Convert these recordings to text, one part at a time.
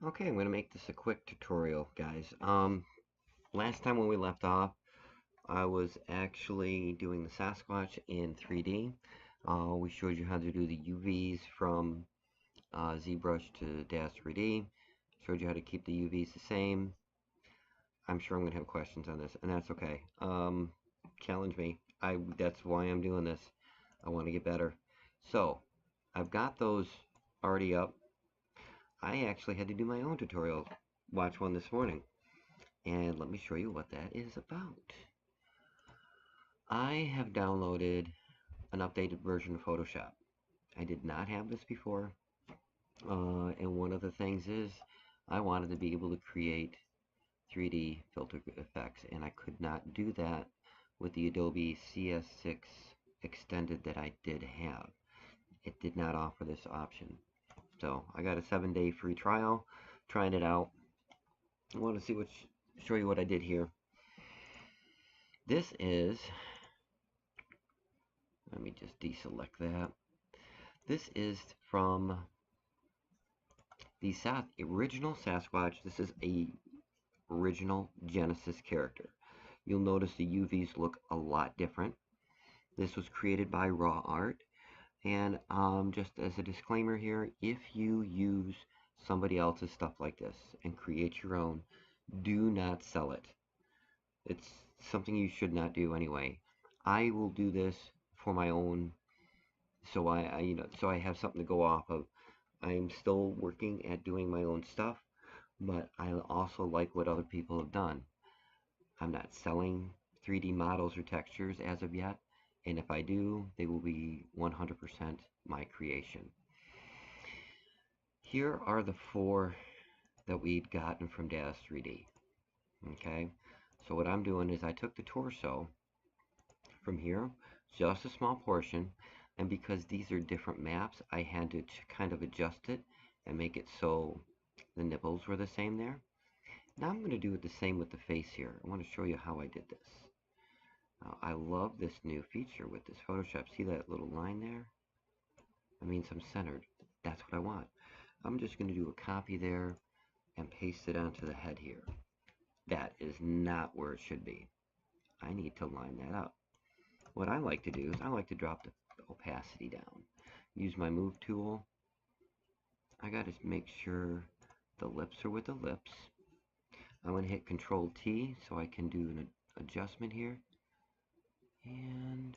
Okay, I'm going to make this a quick tutorial, guys. Last time when we left off, I was actually doing the Sasquatch in 3D. We showed you how to do the UVs from Zbrush to Daz3d. Showed you how to keep the UVs the same. I'm sure I'm going to have questions on this, and that's okay. Challenge me. That's why I'm doing this. I want to get better. So, I've got those already up. I actually had to do my own tutorial. Watch one this morning. And let me show you what that is about. I have downloaded an updated version of Photoshop. I did not have this before, and one of the things is I wanted to be able to create 3D filter effects, and I could not do that with the Adobe CS6 extended that I did have. It did not offer this option. So I got a 7-day free trial, trying it out. I want to show you what I did here. This is, let me just deselect that. This is from the original Sasquatch. This is a original Genesis character. You'll notice the UVs look a lot different. This was created by Raw Art. And just as a disclaimer here, if you use somebody else's stuff like this and create your own, do not sell it. It's something you should not do anyway. I will do this for my own, so so I have something to go off of. I'm still working at doing my own stuff, but I also like what other people have done. I'm not selling 3D models or textures as of yet, and if I do, they will be 100% my creation. Here are the 4 that we'd gotten from Daz3d. Okay, so what I'm doing is I took the torso from here, just a small portion, and because these are different maps, I had to kind of adjust it and make it so the nipples were the same there. Now I'm going to do it the same with the face here. I want to show you how I did this. I love this new feature with this Photoshop. See that little line there? That means I'm centered. That's what I want. I'm just going to do a copy there and paste it onto the head here. That is not where it should be. I need to line that up. What I like to do is I like to drop the opacity down. Use my move tool. I got to make sure the lips are with the lips. I'm going to hit Control T so I can do an adjustment here. And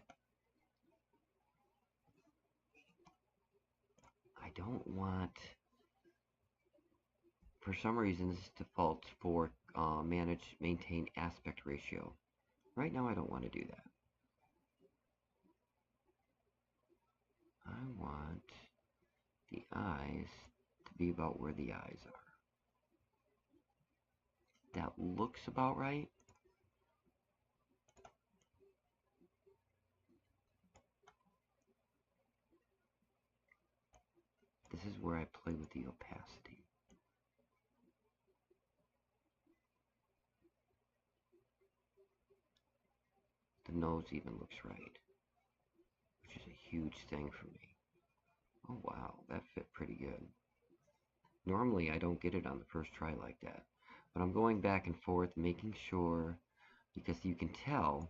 I don't want, for some reason this defaults for maintain aspect ratio. Right now I don't want to do that. I want the eyes to be about where the eyes are. That looks about right. This is where I play with the opacity. The nose even looks right, which is a huge thing for me. Oh wow, that fit pretty good. Normally I don't get it on the first try like that, but I'm going back and forth making sure, because you can tell,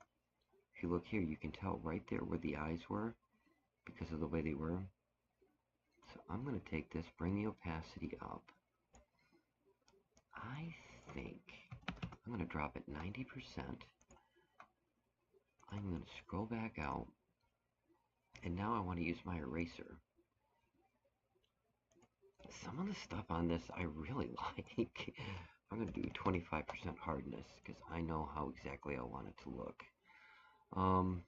if you look here, you can tell right there where the eyes were because of the way they were. So I'm going to take this, bring the opacity up. I think I'm going to drop it 90%. I'm going to scroll back out, and now I want to use my eraser. Some of the stuff on this I really like. I'm going to do 25% hardness because I know how exactly I want it to look. I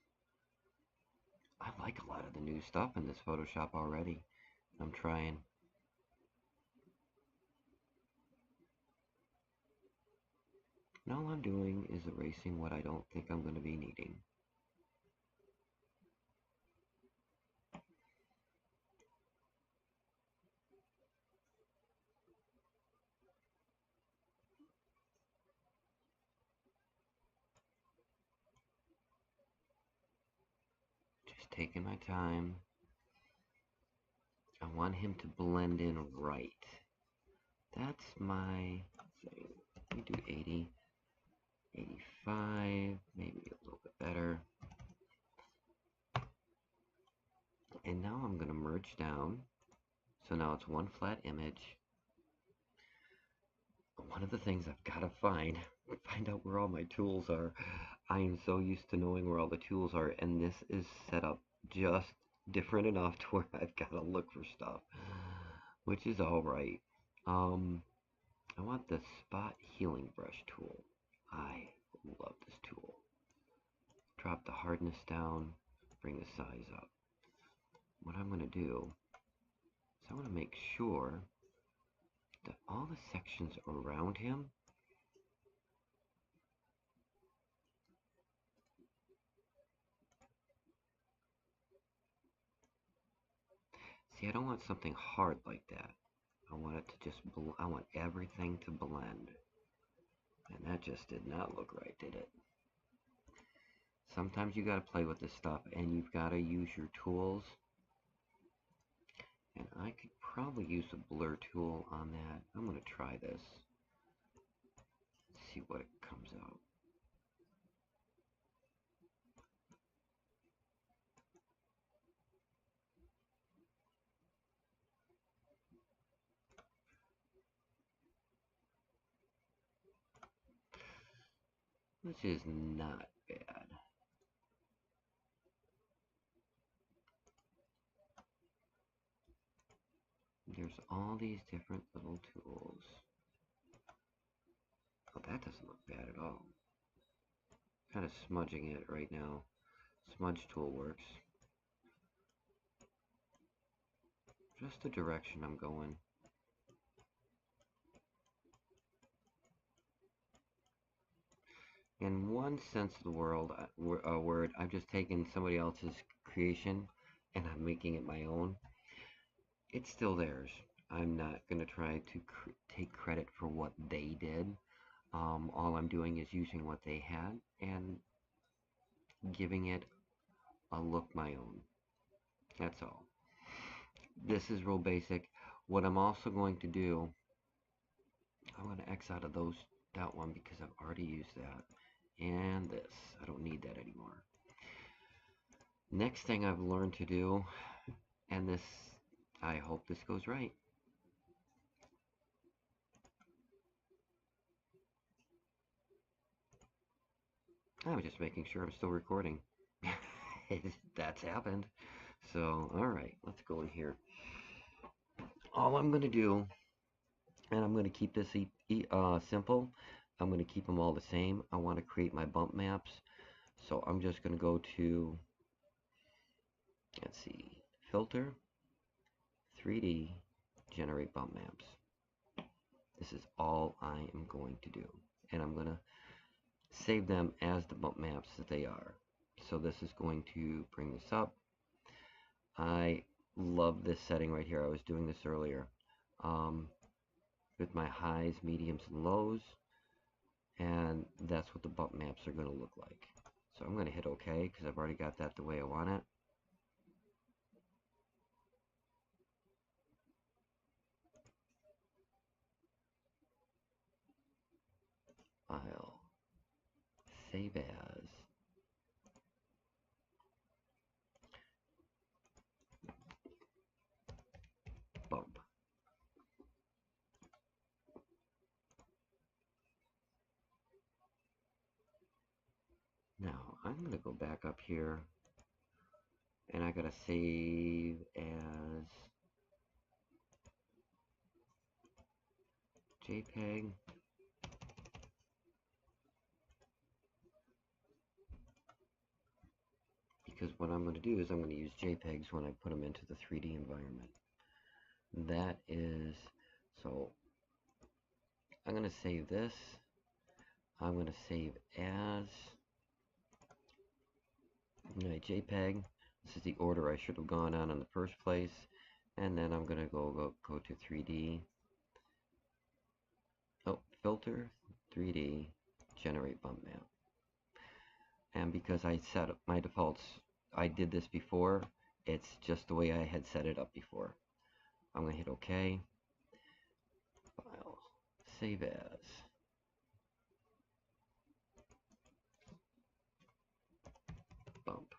like a lot of the new stuff in this Photoshop already. I'm trying. And all I'm doing is erasing what I don't think I'm going to be needing. Just taking my time. I want him to blend in right. That's my thing. Let me do 80, 85, maybe a little bit better. And now I'm going to merge down. So now it's one flat image. One of the things I've got to find out where all my tools are. I am so used to knowing where all the tools are, and this is set up just different enough to where I've got to look for stuff, which is alright. I want the spot healing brush tool. I love this tool. Drop the hardness down, bring the size up. What I'm going to do is I want to make sure that all the sections around him see, I don't want something hard like that. I want it to just, I want everything to blend. And that just did not look right, did it? Sometimes you got to play with this stuff and you've got to use your tools. And I could probably use a blur tool on that. I'm going to try this. See what it comes out. Which is not bad. There's all these different little tools. Oh, that doesn't look bad at all. Kind of smudging it right now. Smudge tool works. Just the direction I'm going. In one sense of the word, I've just taken somebody else's creation and I'm making it my own. It's still theirs. I'm not going to try to take credit for what they did. All I'm doing is using what they had and giving it a look my own. That's all. This is real basic. What I'm also going to do, I'm going to X out of that one because I've already used that. And this, I don't need that anymore. Next thing I've learned to do, and this, I hope this goes right. I'm just making sure I'm still recording. That's happened. So, alright, let's go in here. All I'm going to do, and I'm going to keep this simple, I'm going to keep them all the same. I want to create my bump maps. So I'm just going to go to, let's see, filter, 3D, generate bump maps. This is all I am going to do. And I'm going to save them as the bump maps that they are. So this is going to bring this up. I love this setting right here. I was doing this earlier with my highs, mediums, and lows. And that's what the bump maps are going to look like. So I'm going to hit OK because I've already got that the way I want it. File, save as, bump. Now I'm going to go back up here and I gotta save as JPEG. Because what I'm going to do is I'm going to use JPEGs when I put them into the 3D environment. That is, so I'm going to save this. I'm going to save as my JPEG. This is the order I should have gone on in the first place. And then I'm going to go to 3D. Oh, filter, 3D, generate bump map. And because I set up my defaults, I did this before, it's just the way I had set it up before. I'm going to hit OK. File. Save as. Bump.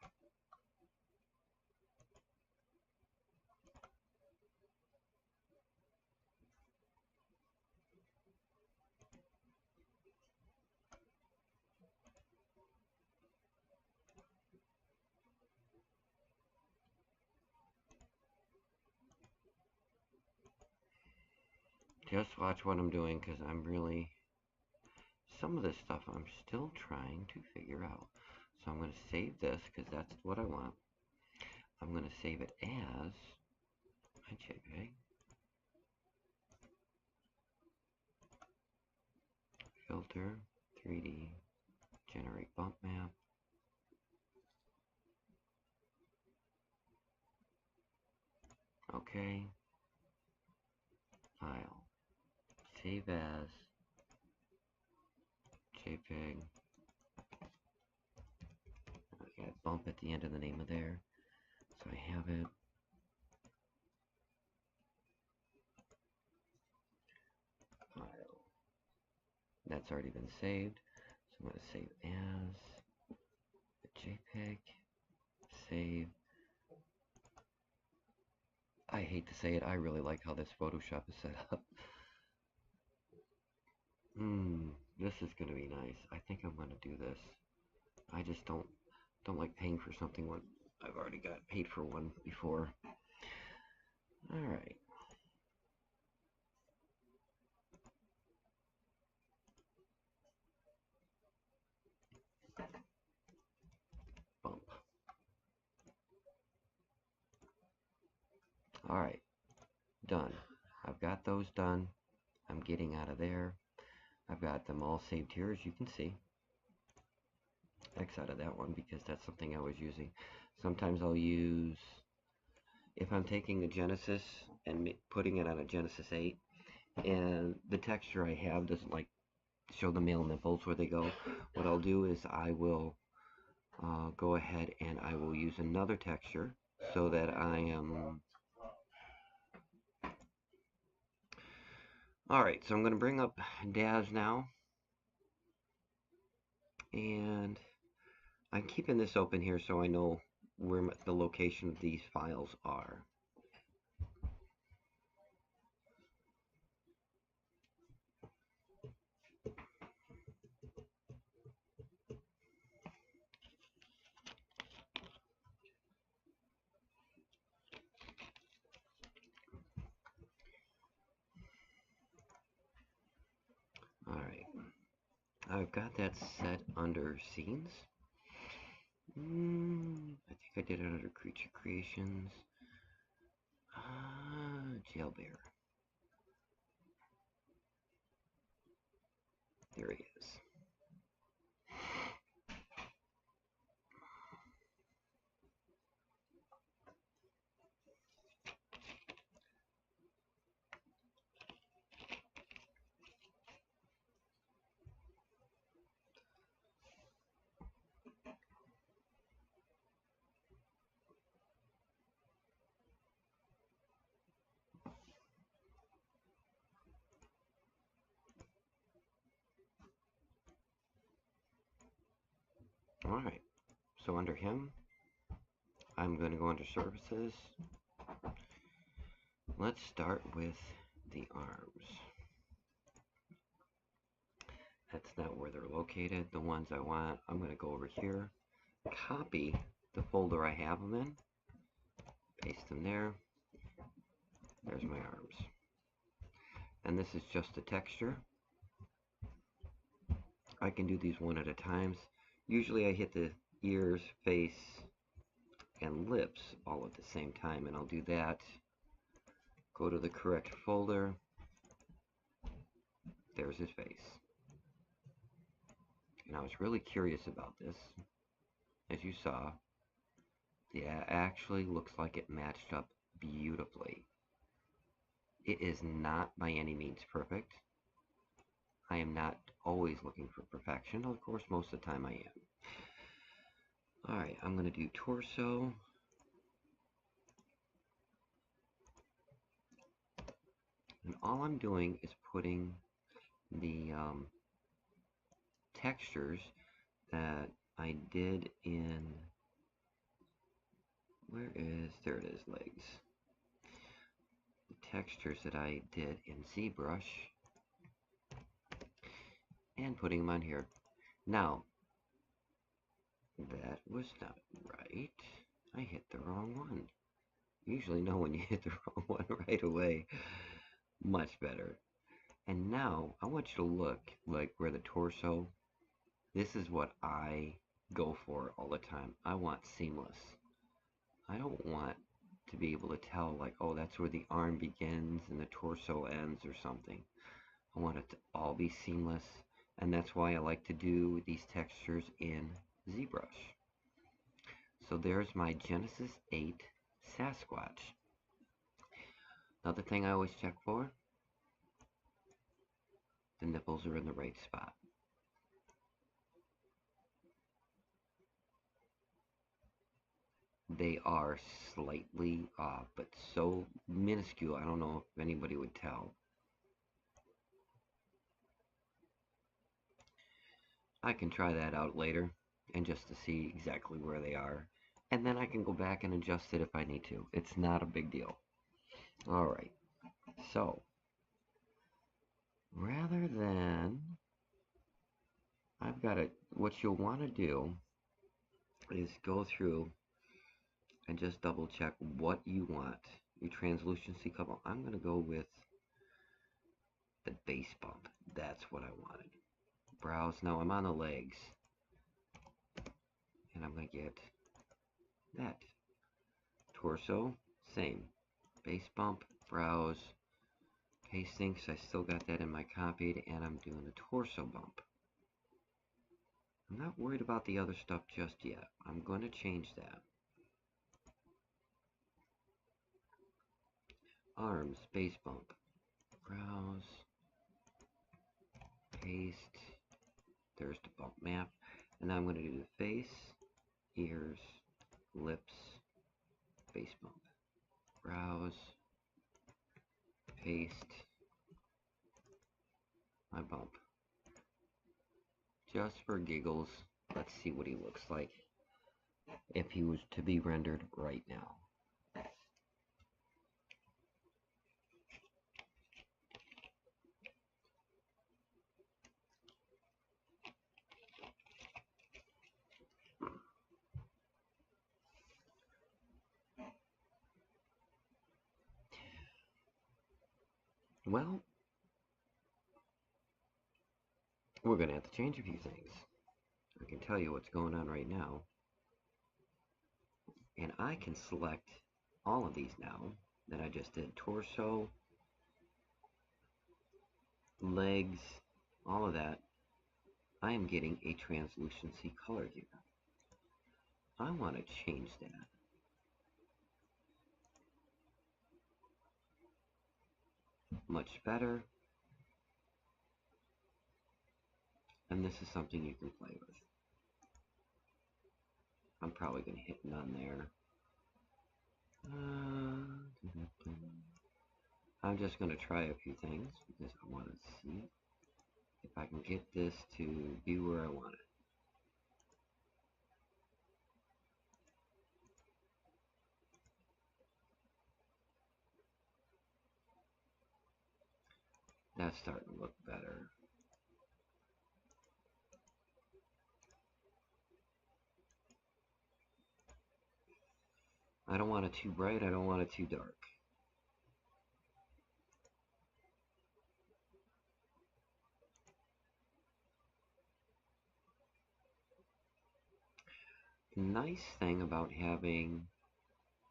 Just watch what I'm doing, because I'm really, some of this stuff I'm still trying to figure out. So I'm going to save this, because that's what I want. I'm going to save it as my JPEG. Filter, 3D, generate bump map. Okay. File. Save as JPEG. I got bump at the end of the name of there. So I have it. File. That's already been saved. So I'm going to save as a JPEG. Save. I hate to say it, I really like how this Photoshop is set up. This is going to be nice. I think I'm going to do this. I just don't like paying for something when I've already got paid for one before. Alright. Bump. Alright. Done. I've got those done. I'm getting out of there. I've got them all saved here, as you can see. X out of that one because that's something I was using. Sometimes I'll use, if I'm taking a Genesis and putting it on a Genesis 8, and the texture I have doesn't like show the male nipples where they go, what I'll do is I will go ahead and I will use another texture so that I am... Alright, so I'm going to bring up Daz now, and I'm keeping this open here so I know where the location of these files are. Alright, I've got that set under scenes. I think I did it under creature creations. Jailbear. There he is. Alright, so under him, I'm going to go under services. Let's start with the arms. That's not where they're located. The ones I want, I'm going to go over here, copy the folder I have them in, paste them there. There's my arms. And this is just a texture. I can do these one at a time. Usually I hit the ears, face, and lips all at the same time, and I'll do that. Go to the correct folder. There's his face. And I was really curious about this. As you saw, it actually looks like it matched up beautifully. It is not by any means perfect. I am not always looking for perfection. Of course, most of the time I am. Alright, I'm going to do torso. And all I'm doing is putting the textures that I did in, there it is, legs. The textures that I did in Zbrush and putting them on here. Now, that was not right. I hit the wrong one. You usually know when you hit the wrong one right away. Much better. And now, I want you to look like where the torso, this is what I go for all the time. I want seamless. I don't want to be able to tell like, oh, that's where the arm begins and the torso ends or something. I want it to all be seamless, and that's why I like to do these textures in ZBrush. So there's my Genesis 8 Sasquatch. Another thing I always check for, the nipples are in the right spot. They are slightly off, but so minuscule, I don't know if anybody would tell. I can try that out later, and just to see exactly where they are. And then I can go back and adjust it if I need to. It's not a big deal. Alright, so, rather than, what you'll want to do is go through and just double check what you want. Your translucency couple, I'm going to go with the base bump. That's what I wanted. Brows, now I'm on the legs. And I'm going to get that. Torso, same. Base bump, brows, pasting, because I still got that in my copied, and I'm doing the torso bump. I'm not worried about the other stuff just yet. I'm going to change that. Arms, base bump, brows, paste, there's the bump map, and now I'm going to do the face, ears, lips, base bump, brows, paste, my bump. Just for giggles, let's see what he looks like if he was to be rendered right now. Well, we're going to have to change a few things. I can tell you what's going on right now. And I can select all of these now that I just did. Torso, legs, all of that. I am getting a translucency color here. I want to change that. Much better. And this is something you can play with. I'm probably going to hit none there. I'm just going to try a few things because I want to see if I can get this to be where I want it. That's starting to look better. I don't want it too bright, I don't want it too dark. The nice thing about having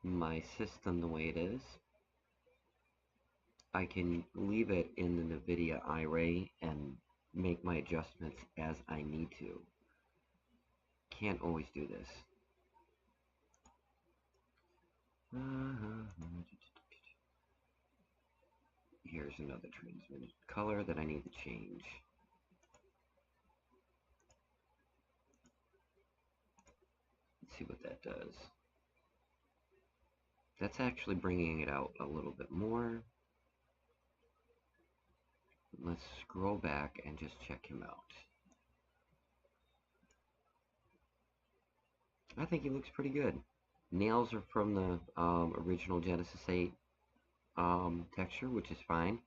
my system the way it is, I can leave it in the NVIDIA iRay and make my adjustments as I need to. Can't always do this. Here's another transmitted color that I need to change. Let's see what that does. That's actually bringing it out a little bit more. let's scroll back and just check him out. I think he looks pretty good. Nails are from the original Genesis 8 texture, which is fine.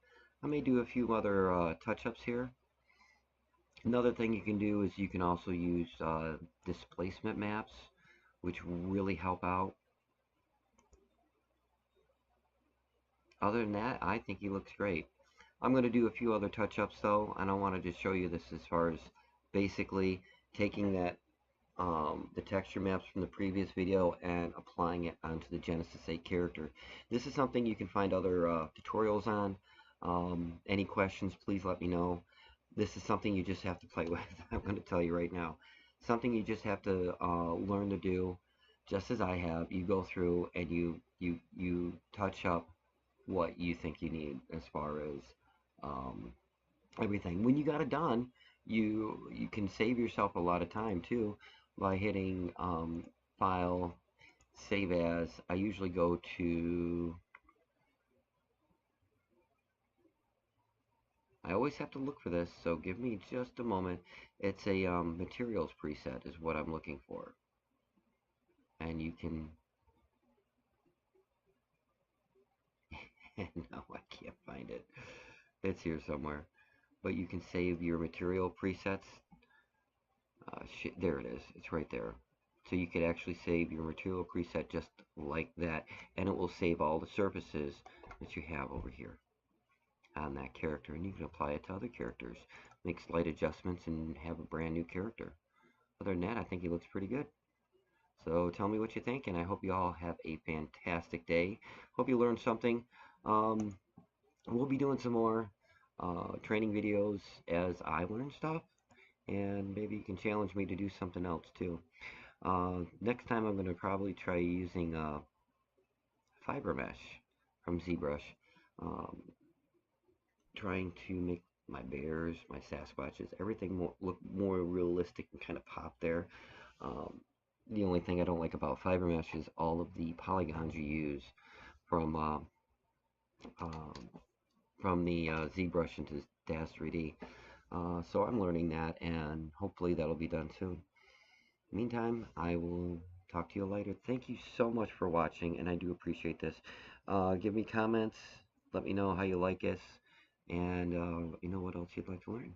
I may do a few other touch-ups here. Another thing you can do is you can also use displacement maps, which really help out. Other than that, I think he looks great. I'm going to do a few other touch-ups though, and I want to just show you this as far as basically taking that the texture maps from the previous video and applying it onto the Genesis 8 character. This is something you can find other tutorials on. Any questions, please let me know. This is something you just have to play with. I'm going to tell you right now. Something you just have to learn to do, just as I have. You go through and you touch up what you think you need as far as everything. When you got it done, you can save yourself a lot of time too by hitting File, Save As. I usually go to. I always have to look for this, so give me just a moment. It's a materials preset is what I'm looking for, and you can. No, I can't find it. It's here somewhere, but you can save your material presets. There it is. It's right there. So you could actually save your material preset just like that, and it will save all the surfaces that you have over here on that character, and you can apply it to other characters. Make slight adjustments and have a brand new character. Other than that, I think he looks pretty good. So tell me what you think, and I hope you all have a fantastic day. Hope you learned something. We'll be doing some more training videos as I learn stuff, and maybe you can challenge me to do something else too. Next time I'm going to probably try using fiber mesh from Zbrush. Um, Trying to make my bears, my Sasquatches, everything look more realistic and kind of pop there. Um, the only thing I don't like about fiber mesh is all of the polygons you use from um, the Zbrush into Daz3d. So I'm learning that, and hopefully that'll be done soon. Meantime, I will talk to you later. Thank you so much for watching, and I do appreciate this. Give me comments. Let me know how you like us, and let me know what else you'd like to learn.